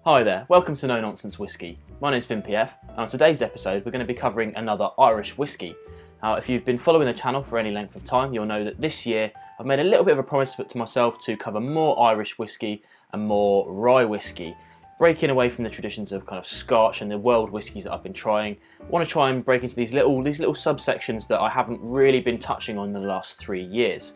Hi there, welcome to Nonsense Whisky. My name's PF, and on today's episode we're going to be covering another Irish whisky. Now, if you've been following the channel for any length of time, you'll know that this year I've made a little bit of a promise to myself to cover more Irish whisky and more rye whisky, breaking away from the traditions of kind of Scotch and the world whiskies that I've been trying. I want to try and break into these little subsections that I haven't really been touching on in the last 3 years.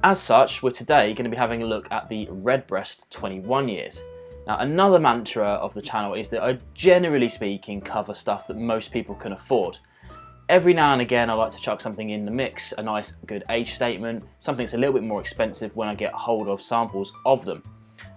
As such, we're today going to be having a look at the Redbreast 21 years. Now, another mantra of the channel is that I, generally speaking, cover stuff that most people can afford. Every now and again I like to chuck something in the mix, a nice good age statement, something that's a little bit more expensive when I get hold of samples of them.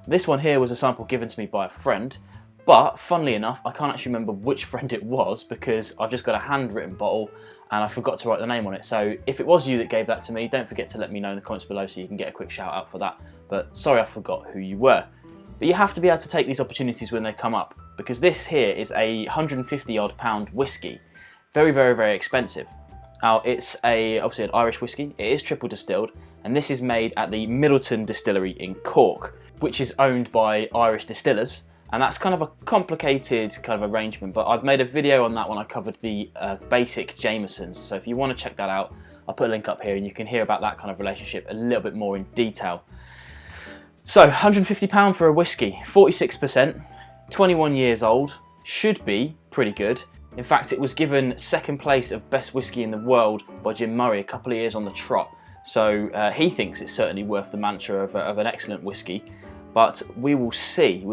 This one here was a sample given to me by a friend, but funnily enough I can't actually remember which friend it was because I've just got a handwritten bottle and I forgot to write the name on it. So if it was you that gave that to me, don't forget to let me know in the comments below so you can get a quick shout out for that. But sorry I forgot who you were. But you have to be able to take these opportunities when they come up, because this here is a 150 odd pound whisky. Very, very, very expensive. Now, it's obviously an Irish whisky. It is triple distilled, and this is made at the Middleton Distillery in Cork, which is owned by Irish distillers. And that's kind of a complicated kind of arrangement, but I've made a video on that when I covered the basic Jamesons. So if you want to check that out, I'll put a link up here and you can hear about that kind of relationship a little bit more in detail. So, £150 for a whisky, 46%, 21 years old, should be pretty good. In fact, it was given second place of best whisky in the world by Jim Murray a couple of years on the trot. So he thinks it's certainly worth the mantra of an excellent whisky, but we will see,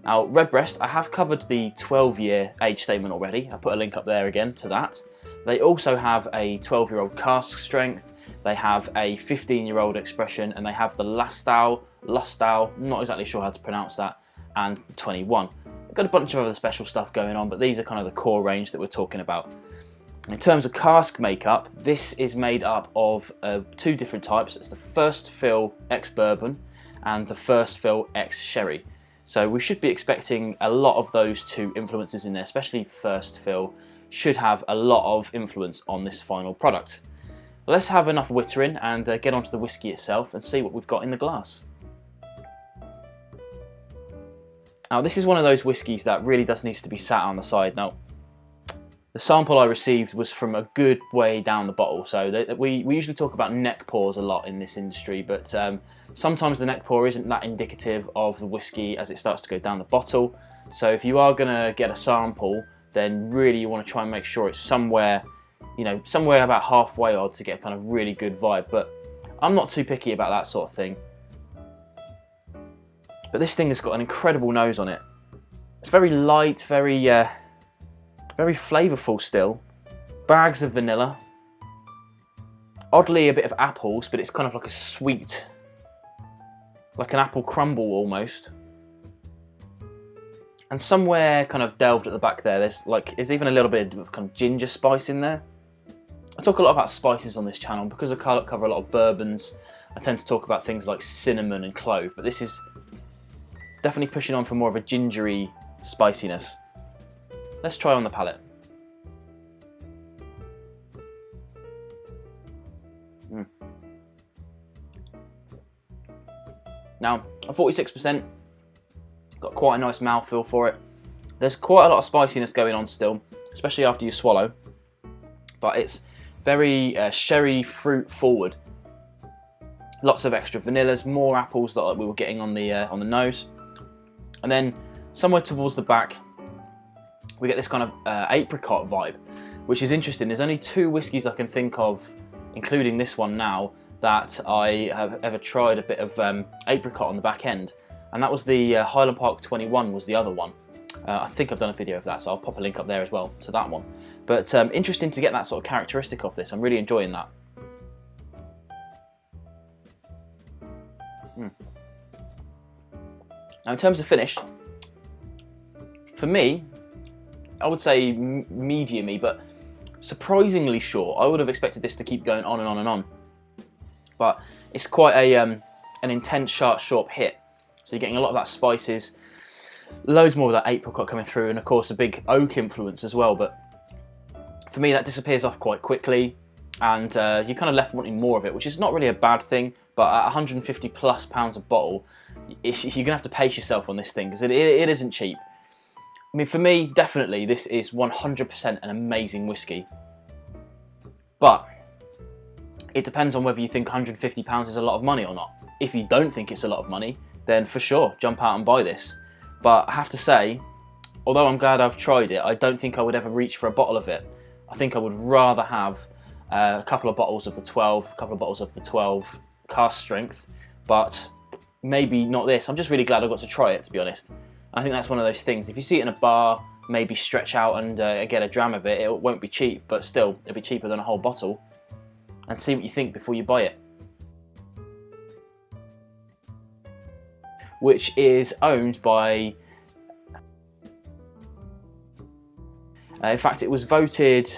Now, Redbreast, I have covered the 12-year age statement already. I put a link up there again to that. They also have a 12-year-old cask strength. They have a 15-year-old expression, and they have the Lustau, not exactly sure how to pronounce that, and the 21. They've got a bunch of other special stuff going on, but these are kind of the core range that we're talking about. In terms of cask makeup, this is made up of two different types. It's the first fill ex-bourbon and the first fill ex-sherry. So we should be expecting a lot of those two influences in there, especially first fill should have a lot of influence on this final product. Let's have enough wittering and get onto the whisky itself and see what we've got in the glass. Now, this is one of those whiskies that really does need to be sat on the side. Now, the sample I received was from a good way down the bottle, so we usually talk about neck pours a lot in this industry, but sometimes the neck pour isn't that indicative of the whisky as it starts to go down the bottle. So if you are going to get a sample, then really you want to try and make sure it's somewhere, somewhere about halfway odd to get a kind of really good vibe, but I'm not too picky about that sort of thing. But this thing has got an incredible nose on it. It's very light, very flavourful still. Bags of vanilla. Oddly a bit of apples, but it's kind of like a sweet, like an apple crumble almost. And somewhere kind of delved at the back there, there's even a little bit of kind of ginger spice in there. I talk a lot about spices on this channel because I cover a lot of bourbons. I tend to talk about things like cinnamon and clove, but this is definitely pushing on for more of a gingery spiciness. Let's try on the palate. Now, at 46%, got quite a nice mouthfeel for it. There's quite a lot of spiciness going on still, especially after you swallow, but it's very sherry fruit forward. Lots of extra vanillas, more apples that we were getting on the nose. And then somewhere towards the back, we get this kind of apricot vibe, which is interesting. There's only 2 whiskies I can think of, including this one now, that I have ever tried a bit of apricot on the back end. And that was the Highland Park 21 was the other one. I think I've done a video of that, so I'll pop a link up there as well to that one. But interesting to get that sort of characteristic of this. I'm really enjoying that. Now, in terms of finish, for me, I would say medium-y, but surprisingly short. I would have expected this to keep going on and on and on. But it's quite an intense, sharp hit. So you're getting a lot of that spices, loads more of that apricot coming through, and of course a big oak influence as well. But for me, that disappears off quite quickly, and you're kind of left wanting more of it, which is not really a bad thing. But at 150 plus pounds a bottle, you're going to have to pace yourself on this thing, because it isn't cheap. I mean, for me, definitely, this is 100% an amazing whiskey. But it depends on whether you think £150 is a lot of money or not. If you don't think it's a lot of money, then for sure, jump out and buy this. But I have to say, although I'm glad I've tried it, I don't think I would ever reach for a bottle of it. I think I would rather have a couple of bottles of the 12, a couple of bottles of the 12 cask strength, but maybe not this. I'm just really glad I got to try it, to be honest. I think that's one of those things. If you see it in a bar, maybe stretch out and get a dram of it. It won't be cheap, but still, it'll be cheaper than a whole bottle. And see what you think before you buy it. Which is owned by... in fact, it was voted